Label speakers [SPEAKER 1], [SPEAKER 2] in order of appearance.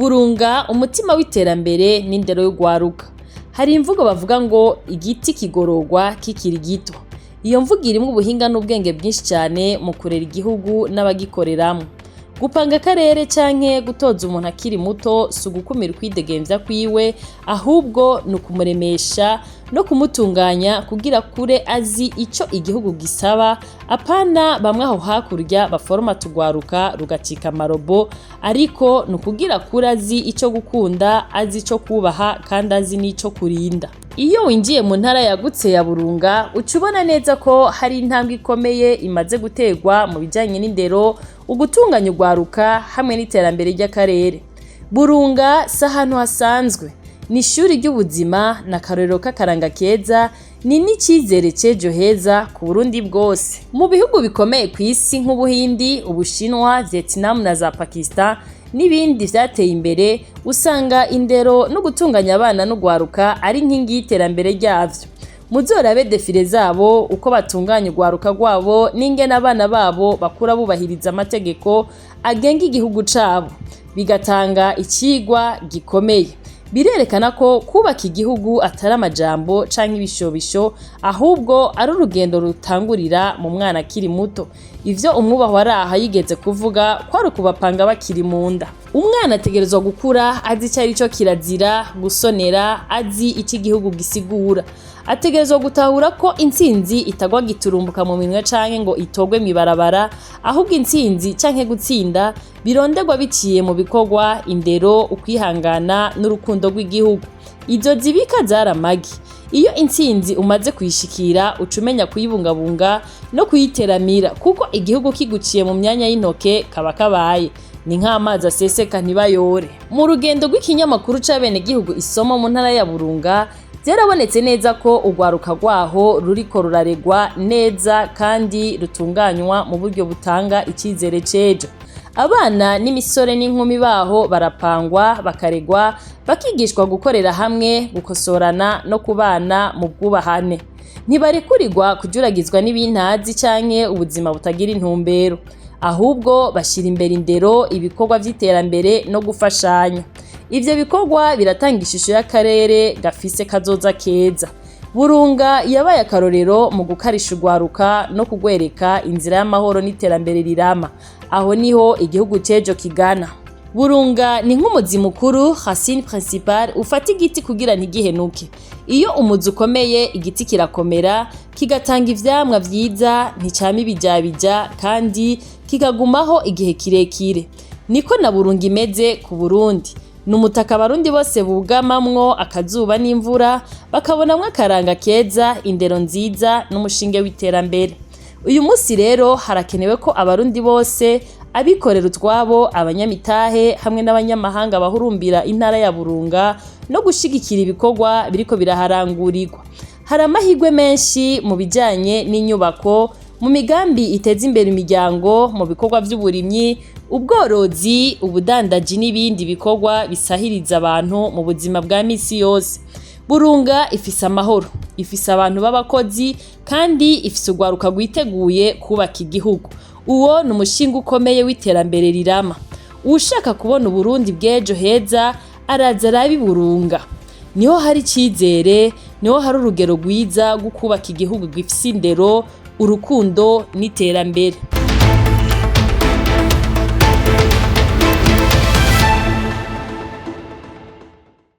[SPEAKER 1] Burunga umutima w'iterambere n'indero y'ugwaruka. Hari imvugo bavuga ngo igiti kigororwa kikiri gito. Iyo mvugo irimwo ubuhinga n'ubwenge bwinshi cyane mu kurera igihugu n'abagikoreramwo. Gupanga akarere canke gutoza umuntu akiri muto si ugukumira ukwidegemvya kwiwe, ahubwo ni ukumuremesha no kumutunganya kugira kure azi ico igihugu gisaba, apana bamwe aho hakurya baforoma tugwaruka rugacika amarobo, ariko ni ukugira kure azi ico gukunda, azi ico kubaha kandi azi n'ico kurinda. Iyo winjiye mu ntara yagutse ya Burunga uca ubona neza ko hari intambwe ikomeye imaze guterwa mu bijanye n'indero, ugutunganya ugwaruka hamwe n'iterambere ry'akarere. Burunga si ahantu hasanzwe, ni ishuri ry'ubuzima n'akarorero k'akaranga keza, ni n'icizere c'ejo heza ku Burundi bwose. Mu bihugu bikomeye kw'isi nk'Ubuhindi, Ubushinwa, Vietnam na za Pakistan n'ibindi vyateye imbere, usanga indero no gutunganya abana n'ugwaruka ari nkingi y'iterambere ryavyo. Muzorabe defile zabo uko batunganya ugwaruka rwabo n'ingene abana babo bakura bubahiriza amategeko agenga igihugu cabo, bigatanga icigwa gikomeye. Birerekana ko kubaka igihugu atari amajambo canke ibishobisho, ahubwo ari urugendo rutangurira mu mwana akiri muto. Ivyo umwubahwa araha yigeze kuvuga ko ari ukubapanga bakiri mu nda. Umwana ategerezwa gukura azi ico arico kirazira, gusonera, azi ico igihugu gisigura. Ategerezwa gutahura ko intsinzi itagwa giturumbuka mu minwe canke ngo itogwe mwibarabara, ahubwo intsinzi canke gutsinda bironderwa biciye mu bikorwa, indero, ukwihangana n'urukundo rw'igihugu. Izo zibika zaramagi. Iyo intsinzi umaze kuyishikira ucumenya kuyibungabunga no kuyiteramira, kuko igihugu kiguciye mu myanya y'intoke kaba kabaye. Ni nk'amazi aseseka ntibayore. Mu rugendo rw'ikinyamakuru c'abene gihugu isomo mu ntara ya Burunga, vyarabonetse neza ko ugwaruka rwaho ruriko ruraregwa neza kandi rutunganywa mu buryo butanga icizere c'ejo. Abana n'imisore n'inkumi baho barapangwa, bakaregwa, bakigishwa gukorera hamwe, gukosorana no kubana mu bwubahane. Ntibarekurirwa kujuragizwa n'ibintazi canke ubuzima butagira intumbero, ahubwo bashira imbere indero, ibikorwa vy'iterambere no gufashanya. Ivyo bikorwa biratanga ishusho y'akarere gafise kazoza keza. Burunga yabaye akarorero mu gukarisha ugwaruka no kugwereka inzira y'amahoro n'iterambere rirama. Aho niho igihugu c'ejo kigana. Burunga ni nk'umuzi mukuru, racine principale, ufata igiti kugira ntigihenuke. Iyo umuzi ukomeye, igiti kirakomera, kigatanga ivyamwa vyiza, nticama ibijabija kandi kikagumaho igihe kirekire. Niko na Burunga imeze ku Burundi. Numutaka abarundi bose bugamamwo akazuba n'imvura, bakabonamwo akaranga keza, indero nziza n'umushinge w'iterambere. Uyu musi rero harakenewe ko abarundi bose, abikorera utwabo, abanyamitahe hamwe n'abanyamahanga bahurumbira intara ya Burunga no gushigikira ibikorwa biriko biraharangurirwa. Hari amahirwe menshi mu bijanye n'inyubako, mu migambi iteza imbere imiryango, mu bikorwa vy'uburimyi, ubworozi, ubudandaji n'ibindi bikorwa bisahiriza abantu mu buzima bwa misi yose. Burunga ifise amahoro, ifise abantu b'abakozi kandi ifise ugwaruka rwiteguye kubaka igihugu. Uwo ni umushinga ukomeye w'iterambere rirama. Uwushaka kubona Uburundi bw'ejo heza araza arabe Burunga. Niho hari icizere, niho hari urugero rwiza rwo kubaka igihugu gifise indero, urukundo n'iterambere.